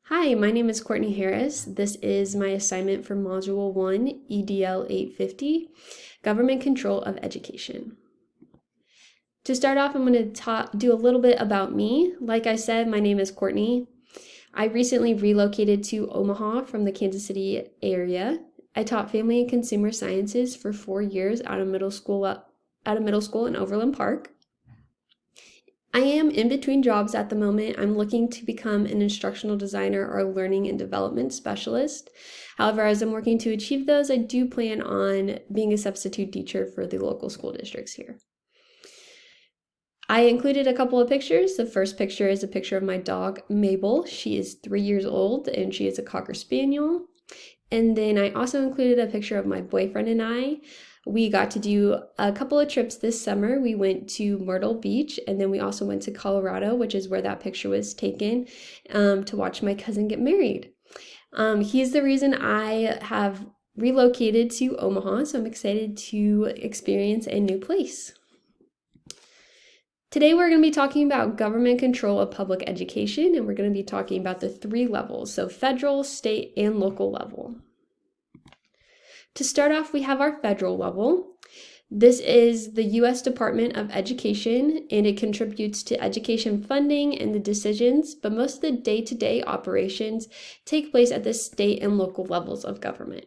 Hi, my name is Courtney Harris. This is my assignment for Module 1, EDL 850, Government Control of Education. To start off, I'm going to do a little bit about me. Like I said, my name is Courtney. I recently relocated to Omaha from the Kansas City area. I taught family and consumer sciences for 4 years out of middle school in Overland Park. I am in between jobs at the moment. I'm looking to become an instructional designer or learning and development specialist. However, as I'm working to achieve those, I do plan on being a substitute teacher for the local school districts here. I included a couple of pictures. The first picture is a picture of my dog, Mabel. She is 3 years old and she is a Cocker Spaniel. And then I also included a picture of my boyfriend and I. We got to do a couple of trips this summer. We went to Myrtle Beach, and then we also went to Colorado, which is where that picture was taken, to watch my cousin get married. He's the reason I have relocated to Omaha, so I'm excited to experience a new place. Today we're going to be talking about government control of public education, and we're going to be talking about the 3 levels, so federal, state, and local level. To start off, we have our federal level. This is the U.S. Department of Education, and it contributes to education funding and the decisions, but most of the day-to-day operations take place at the state and local levels of government.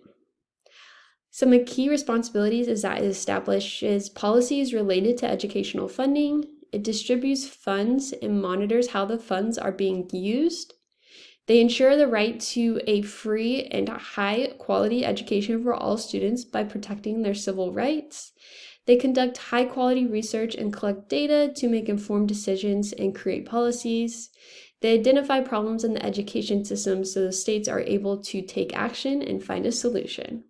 Some of the key responsibilities is that it establishes policies related to educational funding, it distributes funds and monitors how the funds are being used. They ensure the right to a free and high-quality education for all students by protecting their civil rights. They conduct high-quality research and collect data to make informed decisions and create policies. They identify problems in the education system so the states are able to take action and find a solution.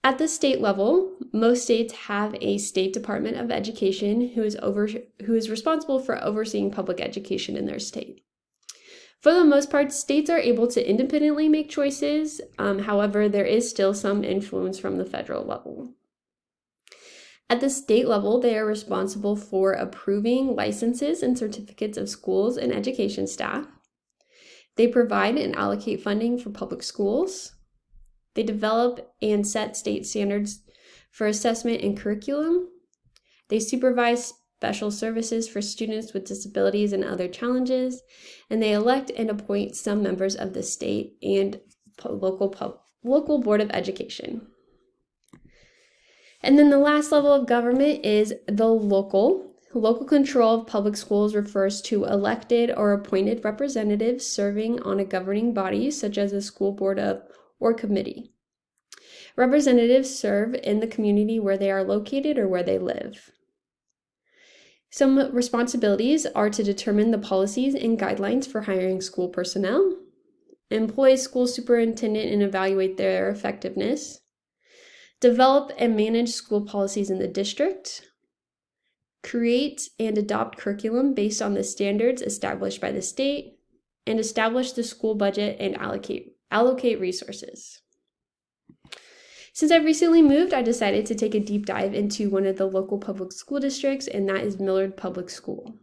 At the state level, most states have a state department of education who is responsible for overseeing public education in their state. For the most part, states are able to independently make choices. However, there is still some influence from the federal level. At the state level, they are responsible for approving licenses and certificates of schools and education staff. They provide and allocate funding for public schools. They develop and set state standards for assessment and curriculum. They supervise special services for students with disabilities and other challenges, and they elect and appoint some members of the state and local board of education. And then the last level of government is the local. Local control of public schools refers to elected or appointed representatives serving on a governing body, such as a school board or committee. Representatives serve in the community where they are located or where they live. Some responsibilities are to determine the policies and guidelines for hiring school personnel, employ school superintendent and evaluate their effectiveness, develop and manage school policies in the district, create and adopt curriculum based on the standards established by the state, and establish the school budget and allocate resources. Since I recently moved, I decided to take a deep dive into one of the local public school districts, and that is Millard Public School.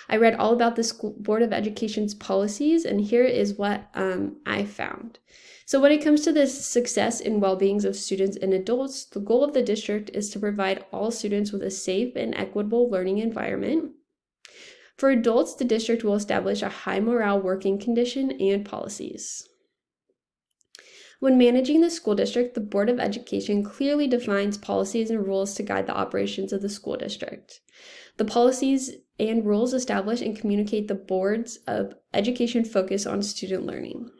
I read all about the School Board of Education's policies, and here is what I found. So when it comes to the success and well-being of students and adults, the goal of the district is to provide all students with a safe and equitable learning environment. For adults, the district will establish a high morale working condition and policies. When managing the school district, the Board of Education clearly defines policies and rules to guide the operations of the school district. The policies and rules establish and communicate the board's education focus on student learning.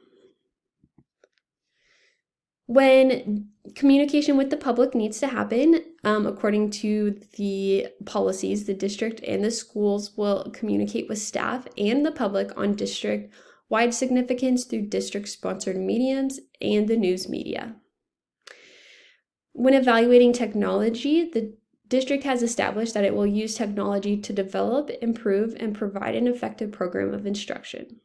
When communication with the public needs to happen, according to the policies, the district and the schools will communicate with staff and the public on district-wide significance through district-sponsored mediums and the news media. When evaluating technology, the district has established that it will use technology to develop, improve, and provide an effective program of instruction.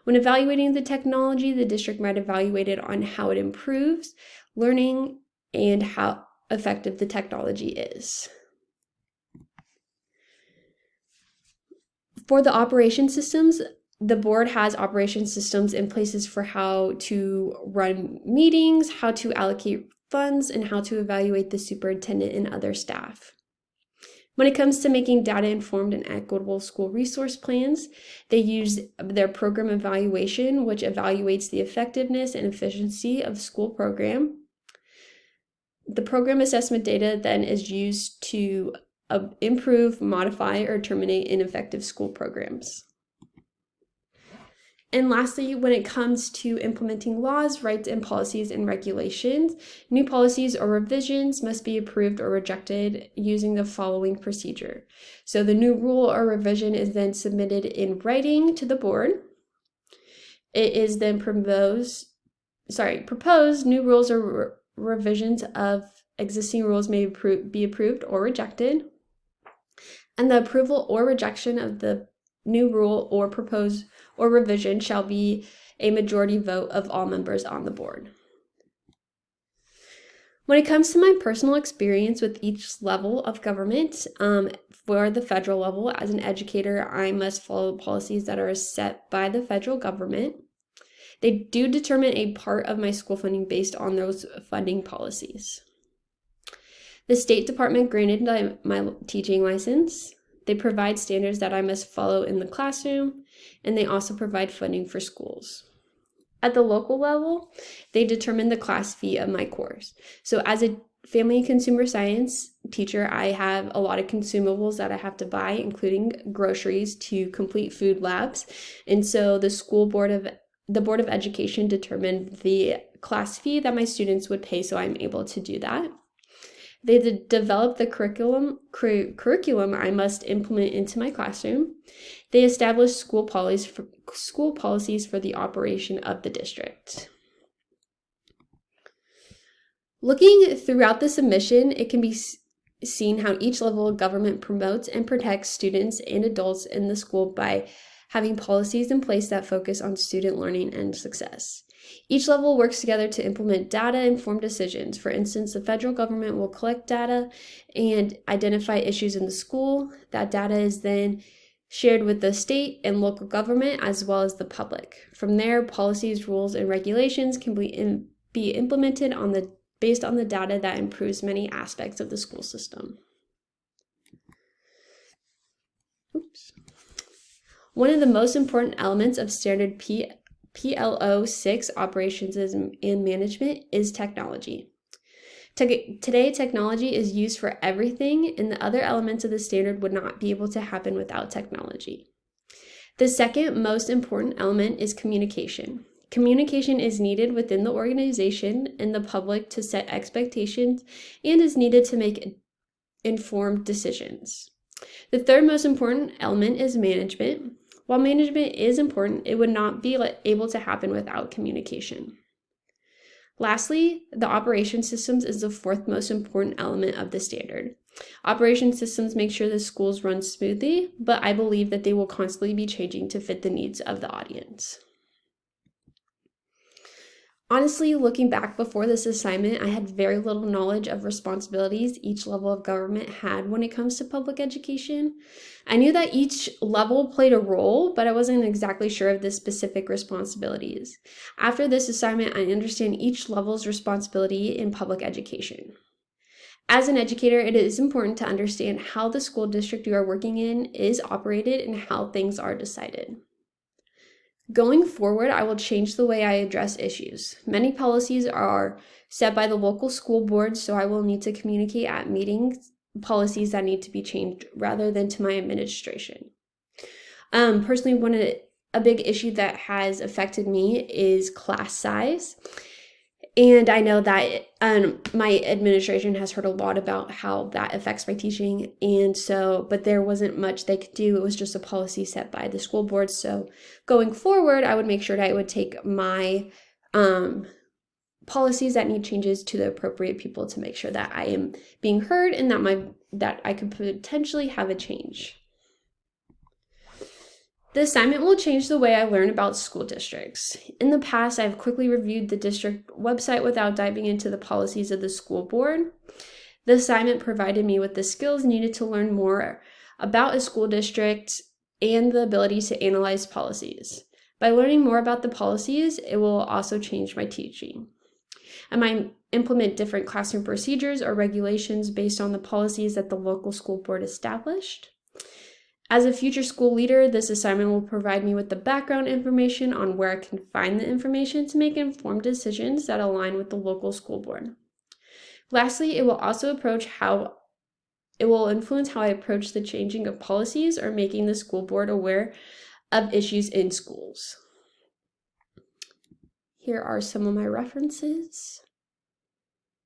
When evaluating the technology, the district might evaluate it on how it improves learning and how effective the technology is. For the operation systems, The board has operation systems in places for how to run meetings, how to allocate funds, and how to evaluate the superintendent and other staff. When it comes to making data-informed and equitable school resource plans, they use their program evaluation, which evaluates the effectiveness and efficiency of the school program. The program assessment data then is used to improve, modify, or terminate ineffective school programs. And lastly, when it comes to implementing laws, rights, and policies and regulations, new policies or revisions must be approved or rejected using the following procedure. So the new rule or revision is then submitted in writing to the board. It is then proposed new rules or revisions of existing rules may be approved or rejected. And the approval or rejection of the new rule or proposed or revision shall be a majority vote of all members on the board. When it comes to my personal experience with each level of government, for the federal level, as an educator, I must follow policies that are set by the federal government. They do determine a part of my school funding based on those funding policies. The State Department granted my teaching license. They provide standards that I must follow in the classroom, and they also provide funding for schools. At the local level, they determine the class fee of my course. So as a family and consumer science teacher, I have a lot of consumables that I have to buy, including groceries to complete food labs. And so the Board of Education determined the class fee that my students would pay, so I'm able to do that. They develop the curriculum I must implement into my classroom. They establish school policies for the operation of the district. Looking throughout the submission, it can be seen how each level of government promotes and protects students and adults in the school by having policies in place that focus on student learning and success. Each level works together to implement data-informed decisions. For instance, the federal government will collect data and identify issues in the school. That data is then shared with the state and local government as well as the public. From there, policies, rules, and regulations can be implemented based on the data that improves many aspects of the school system. One of the most important elements of standard PLO 6 operations and management is technology. Today, technology is used for everything, and the other elements of the standard would not be able to happen without technology. The second most important element is communication. Communication is needed within the organization and the public to set expectations and is needed to make informed decisions. The third most important element is management. While management is important, it would not be able to happen without communication. Lastly, the operation systems is the fourth most important element of the standard. Operation systems make sure the schools run smoothly, but I believe that they will constantly be changing to fit the needs of the audience. Honestly, looking back before this assignment, I had very little knowledge of responsibilities each level of government had when it comes to public education. I knew that each level played a role, but I wasn't exactly sure of the specific responsibilities. After this assignment, I understand each level's responsibility in public education. As an educator, it is important to understand how the school district you are working in is operated and how things are decided. Going forward, I will change the way I address issues. Many policies are set by the local school board, so I will need to communicate at meetings policies that need to be changed rather than to my administration. Personally, a big issue that has affected me is class size. And I know that my administration has heard a lot about how that affects my teaching. But there wasn't much they could do. It was just a policy set by the school board. So going forward, I would make sure that I would take my policies that need changes to the appropriate people to make sure that I am being heard and that I could potentially have a change. The assignment will change the way I learn about school districts. In the past, I've quickly reviewed the district website without diving into the policies of the school board. The assignment provided me with the skills needed to learn more about a school district and the ability to analyze policies. By learning more about the policies, it will also change my teaching. I might implement different classroom procedures or regulations based on the policies that the local school board established. As a future school leader, this assignment will provide me with the background information on where I can find the information to make informed decisions that align with the local school board. Lastly, it will also influence how I approach the changing of policies or making the school board aware of issues in schools. Here are some of my references.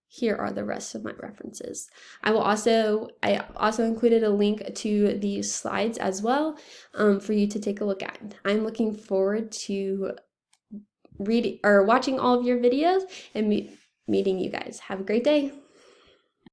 Here are the rest of my references. I also included a link to these slides as well for you to take a look at. I'm looking forward to watching all of your videos and meeting you guys. Have a great day.